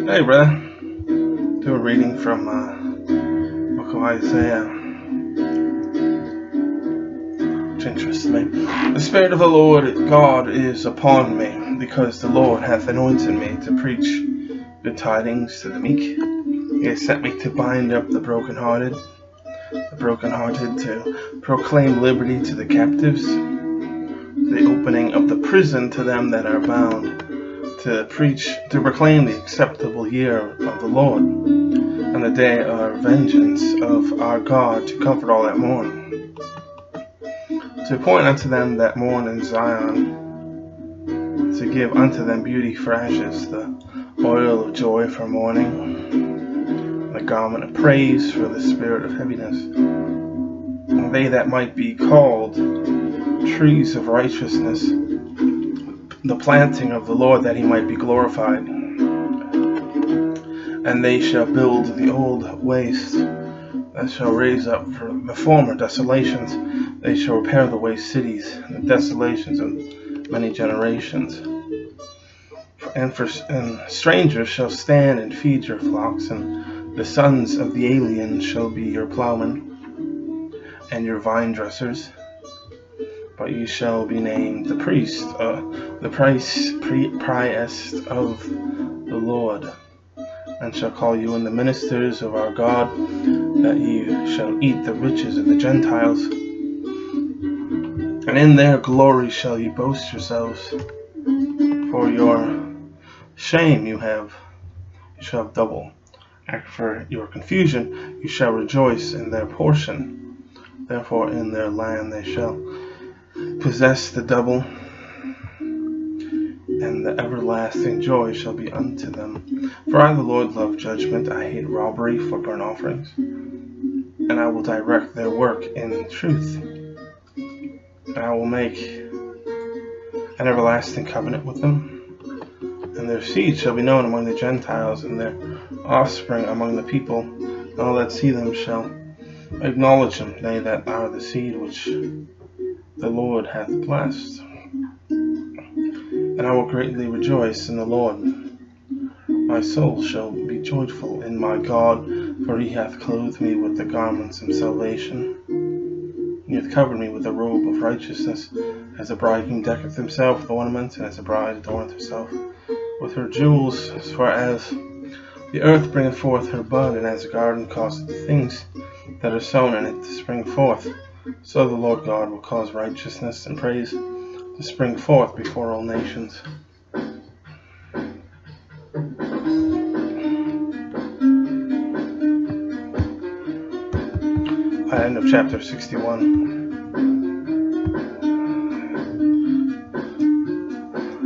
Hey, brother. Do a reading from Book of Isaiah, which interests me. The Spirit of the Lord God is upon me, because the Lord hath anointed me to preach good tidings to the meek. He has sent me to bind up the brokenhearted to proclaim liberty to the captives, the opening of the prison to them that are bound, to proclaim the acceptable year of the Lord, and the day of vengeance of our God, to comfort all that mourn, to appoint unto them that mourn in Zion, to give unto them beauty for ashes, the oil of joy for mourning, the garment of praise for the spirit of heaviness. And they that might be called trees of righteousness, the planting of the Lord, that he might be glorified. And they shall build the old waste, that shall raise up for the former desolations. They shall repair the waste cities, and the desolations of many generations. And strangers shall stand and feed your flocks, and the sons of the alien shall be your plowmen and your vine dressers. But you shall be named the priest, the priest of the Lord, and shall call you in the ministers of our God, that you shall eat the riches of the Gentiles, and in their glory shall you boast yourselves. For your shame you shall have double, and for your confusion you shall rejoice in their portion. Therefore in their land they shall possess the double, and the everlasting joy shall be unto them. For I, the Lord, love judgment. I hate robbery for burnt offerings, and I will direct their work in truth. And I will make an everlasting covenant with them, and their seed shall be known among the Gentiles, and their offspring among the people. And all that see them shall acknowledge them, they that are the seed which the Lord hath blessed. And I will greatly rejoice in the Lord. My soul shall be joyful in my God, for he hath clothed me with the garments of salvation. He hath covered me with a robe of righteousness, as a bridegroom decketh himself with ornaments, and as a bride adorneth herself with her jewels. For as the earth bringeth forth her bud, and as a garden causeth the things that are sown in it to spring forth, so the Lord God will cause righteousness and praise to spring forth before all nations. End of chapter 61.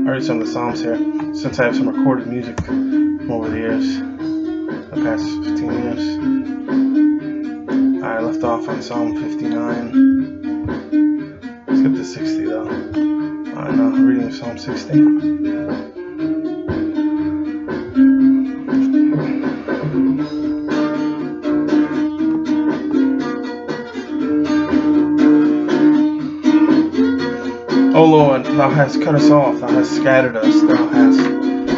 I read some of the Psalms here, since I have some recorded music from over the years, the past 15 years. I left off on Psalm 59. Skip to 60 though. I'm reading Psalm 60. O Lord, thou hast cut us off, thou hast scattered us, thou hast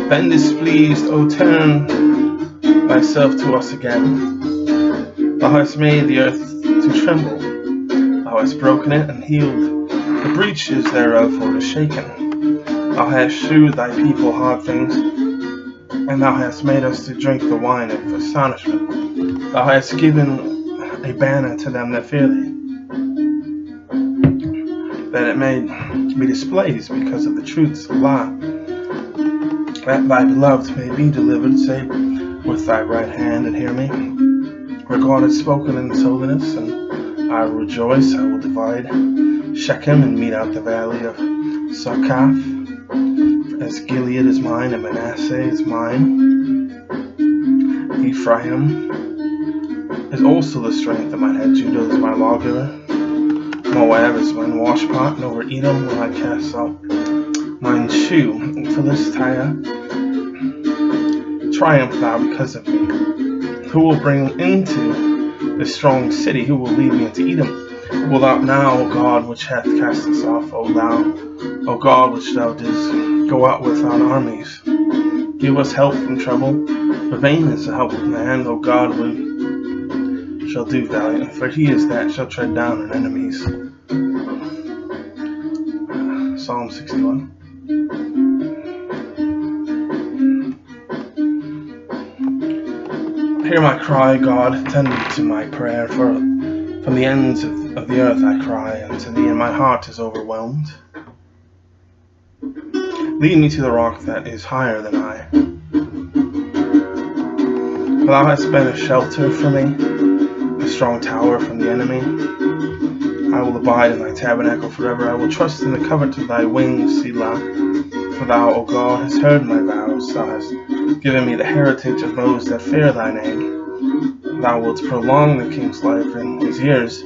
been displeased. O turn thyself to us again. Thou hast made the earth to tremble, thou hast broken it and healed the breaches thereof, for it is shaken. Thou hast shewed thy people hard things, and thou hast made us to drink the wine of astonishment. Thou hast given a banner to them that fear thee, that it may be displayed because of the truths of law, that thy beloved may be delivered. Say with thy right hand, and hear me. For God hath spoken in his holiness, and I will rejoice. I will divide Shechem and mete out the valley of Succoth. As Gilead is mine, and Manasseh is mine, Ephraim is also the strength of my head. Judah is my lawgiver. Moab is mine washpot, and over Edom will I cast out mine shoe. And Philistia, triumph thou because of me. Who will bring into the strong city? Who will lead me into Edom? Will thou now, O God, which hath cast us off, O O God, which thou didst go out with thine armies, give us help from trouble. For vain is the help of man, O God shall do valiant, for he is that shall tread down on enemies. Psalm 61. Hear my cry, God, attend to my prayer, for from the ends of the earth I cry unto thee, and my heart is overwhelmed. Lead me to the rock that is higher than I. For thou hast been a shelter for me, a strong tower from the enemy. I will abide in thy tabernacle forever. I will trust in the covert of thy wings, Selah. For thou, O God, hast heard my vows. Thou hast given me the heritage of those that fear thy name. Thou wilt prolong the king's life in his years,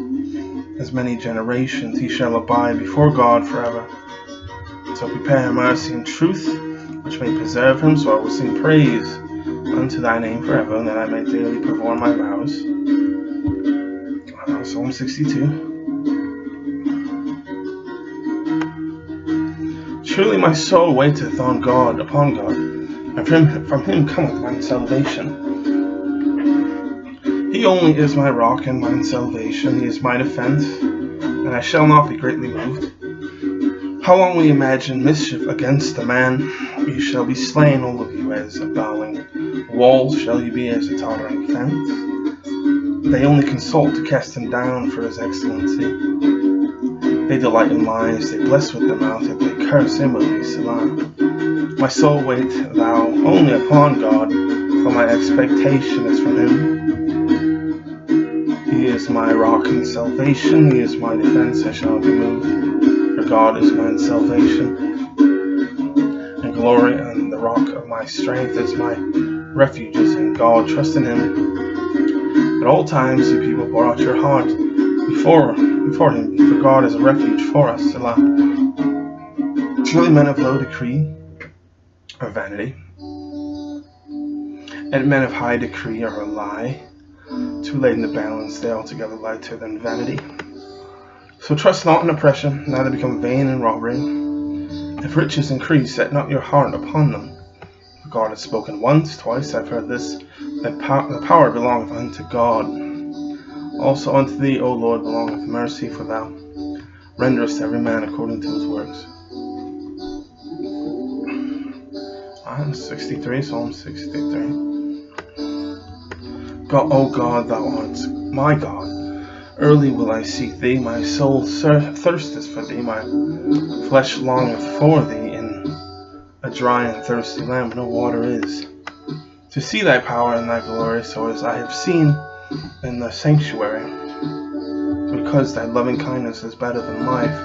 as many generations. He shall abide before God forever. So prepare mercy and truth, which may preserve him. So I will sing praise unto thy name forever, and that I may daily perform my vows. Psalm 62. Truly my soul waiteth on God, upon God, and from him cometh mine salvation. He only is my rock and mine salvation. He is my defense, and I shall not be greatly moved. How long will ye imagine mischief against a man? Ye shall be slain, all of you, as a bowing wall shall ye be as a tottering fence. They only consult to cast him down for his excellency. They delight in lies, they bless with their mouth, yet they curse inwardly, Selah. My soul wait thou only upon God, for my expectation is from him. He is my rock and salvation, he is my defense, I shall not be moved. For God is my salvation and glory, and the rock of my strength is my refuge is in God. Trust in him. At all times you people pour out your heart before him, for God is a refuge for us. Selah. Truly men of low decree are vanity, and men of high decree are a lie. Too late in the balance, they altogether lighter than vanity. So trust not in oppression, neither become vain in robbery. If riches increase, set not your heart upon them. For God has spoken once, twice I've heard this, that the power belongeth unto God. Also unto thee, O Lord, belongeth mercy, for thou renderest every man according to his works. Psalm 63. God, O God, thou art my God. Early will I seek thee, my soul thirsteth for thee, my flesh longeth for thee in a dry and thirsty land where no water is, to see thy power and thy glory, so as I have seen in the sanctuary, because thy loving kindness is better than life.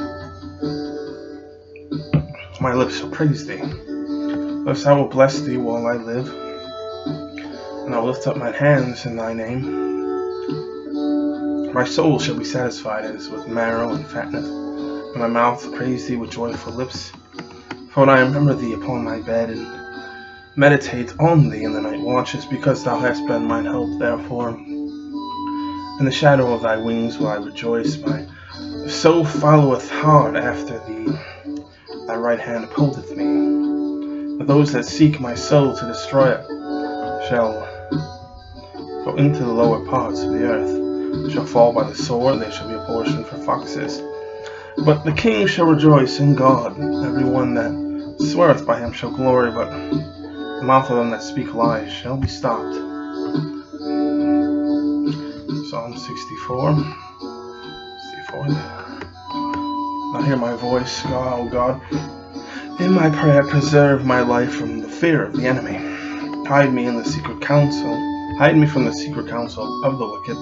My lips shall praise thee. Thus I will bless thee while I live, and I will lift up mine hands in thy name. My soul shall be satisfied as with marrow and fatness, and my mouth praise thee with joyful lips. For when I remember thee upon my bed, and meditate on thee in the night watches, because thou hast been mine help, therefore in the shadow of thy wings will I rejoice. My soul followeth hard after thee, thy right hand upholdeth me. But those that seek my soul to destroy it shall go into the lower parts of the earth, shall fall by the sword, they shall be a portion for foxes. But the king shall rejoice in God, every one that sweareth by him shall glory, but the mouth of them that speak lies shall be stopped. Psalm 64. Now hear my voice, God, O God. In my prayer preserve my life from the fear of the enemy. Hide me from the secret counsel of the wicked,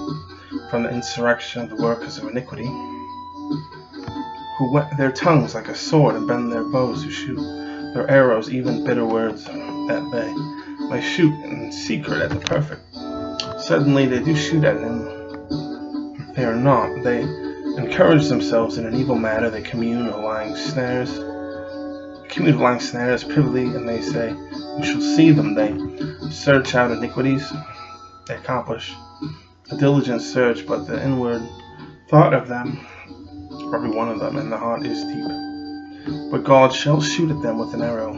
from the insurrection of the workers of iniquity, who whet their tongues like a sword and bend their bows to shoot their arrows, even bitter words, that they may shoot in secret at the perfect. Suddenly they do shoot at him, they are not. They encourage themselves in an evil matter. They commune of lying snares privily, and they say, we shall see them. They search out iniquities. They accomplish a diligent search, but the inward thought of them, every one of them, in the heart is deep. But God shall shoot at them with an arrow.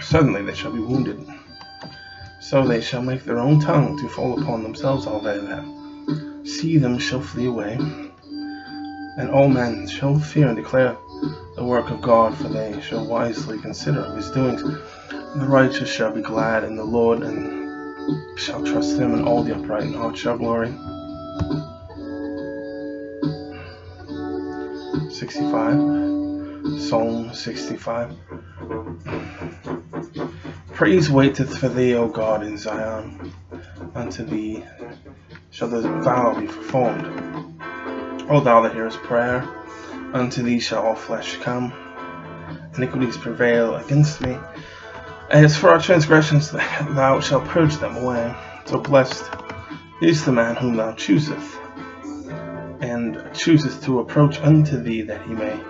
Suddenly they shall be wounded. So they shall make their own tongue to fall upon themselves. All they that see them shall flee away, and all men shall fear and declare the work of God, for they shall wisely consider of his doings. The righteous shall be glad in the Lord, and shall trust him, and all the upright in heart shall glory. 65. Psalm 65. Praise waiteth for thee, O God, in Zion. Unto thee shall the vow be performed. O thou that hearest prayer, unto thee shall all flesh come. Iniquities prevail against me. As for our transgressions, thou shalt purge them away. So blessed is the man whom thou choosest, and choosest to approach unto thee, that he may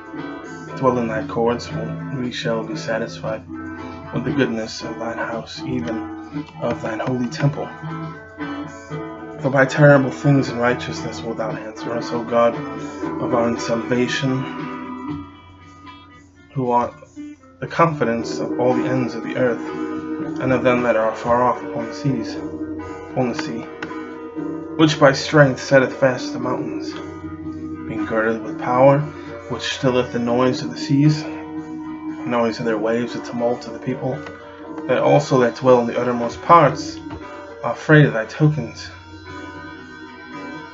dwell in thy courts. We shall be satisfied with the goodness of thine house, even of thine holy temple. For by terrible things and righteousness wilt thou answer us, O God of our salvation, who art the confidence of all the ends of the earth, and of them that are far off upon the sea, which by strength setteth fast the mountains, being girded with power, which stilleth the noise of the seas, the noise of their waves, the tumult of the people. That also that dwell in the uttermost parts are afraid of thy tokens.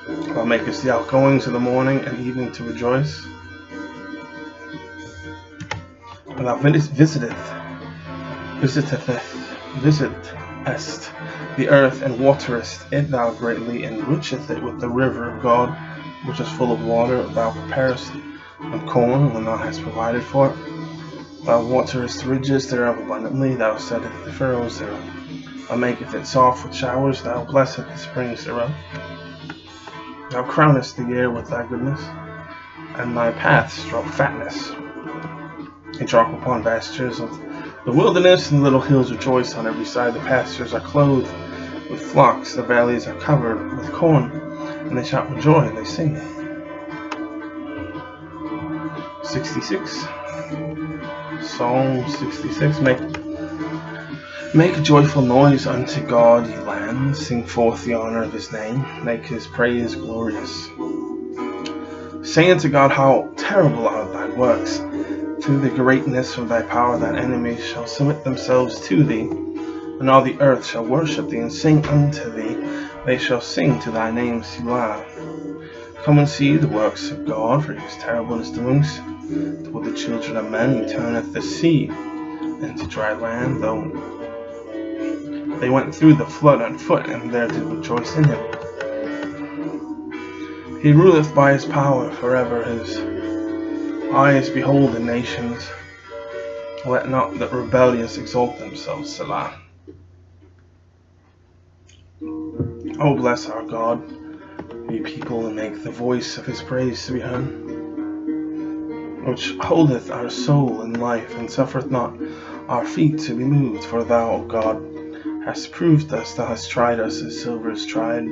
Thou makest the outgoings of the morning and evening to rejoice. And thou visitest the earth, and waterest it. Thou greatly enricheth it with the river of God, which is full of water. Thou preparest of corn when thou hast provided for it. Thou waterest ridges thereof abundantly. Thou settest the furrows thereof. Thou makest it soft with showers. Thou blessest the springs thereof. Thou crownest the air with thy goodness, and thy paths drop fatness. They drop upon pastures of the wilderness, and the little hills rejoice on every side. The pastures are clothed with flocks, the valleys are covered with corn, and they shout with joy, and they sing. 66. Psalm 66. Make a joyful noise unto God, ye lands. Sing forth the honor of his name. Make his praise glorious. Say unto God, how terrible are thy works. Through the greatness of thy power, thine enemies shall submit themselves to thee, and all the earth shall worship thee and sing unto thee. They shall sing to thy name, Selah. Come and see the works of God, for he is terrible in his doings. Toward the children of men he turneth the sea into dry land, though they went through the flood on foot, and there did rejoice in him. He ruleth by his power forever. His eyes behold the nations. Let not the rebellious exalt themselves, Selah. O bless our God, ye people, and make the voice of his praise to be heard, which holdeth our soul in life, and suffereth not our feet to be moved. For thou, O God, hast proved us, thou hast tried us as silver is tried.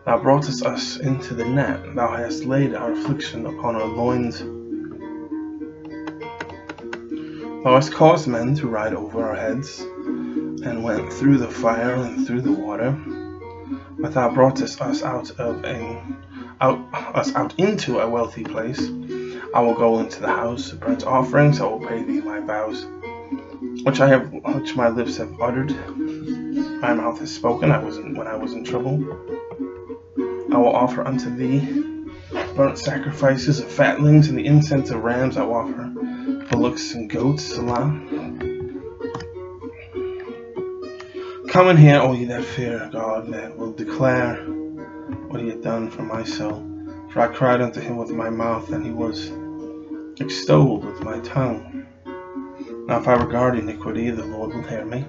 Thou broughtest us into the net, thou hast laid our affliction upon our loins. Thou hast caused men to ride over our heads, and went through the fire and through the water. But thou broughtest us out into a wealthy place. I will go into the house of burnt offerings. I will pay thee my vows, which my lips have uttered. My mouth has spoken. When I was in trouble. I will offer unto thee burnt sacrifices of fatlings, and the incense of rams I will offer bullocks and goats, Selah. Come and hear, all ye that fear God, that will declare what he hath done for my soul. For I cried unto him with my mouth, and he was extolled with my tongue. Now if I regard iniquity, the Lord will hear me.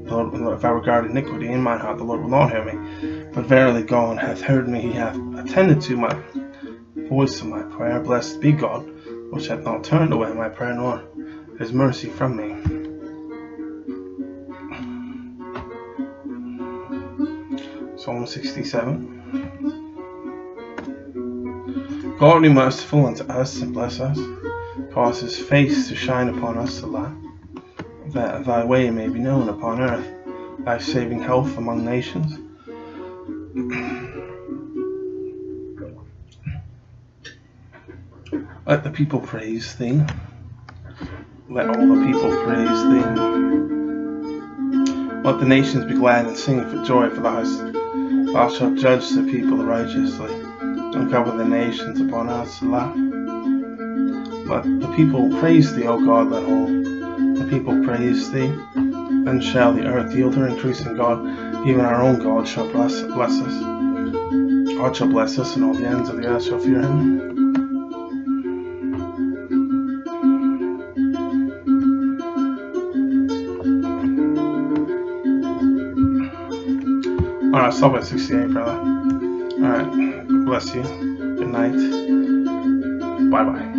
If I regard iniquity in my heart, the Lord will not hear me. But verily God hath heard me, he hath attended to my voice of my prayer. Blessed be God, which hath not turned away my prayer, nor his mercy from me. Psalm 67. God be merciful unto us, and bless us. Cause his face to shine upon us, Selah. That thy way may be known upon earth, thy saving health among nations. Let the people praise thee. Let all the people praise thee. Let the nations be glad and sing for joy, for thou shalt judge the people righteously, and cover the nations upon us. Let the people praise thee, O God, let all the people praise thee. Then shall the earth yield her increase, in God, even our own God, shall bless us. God shall bless us, and all the ends of the earth shall fear him. Alright, stop at 68, brother. Alright, bless you. Good night. Bye-bye.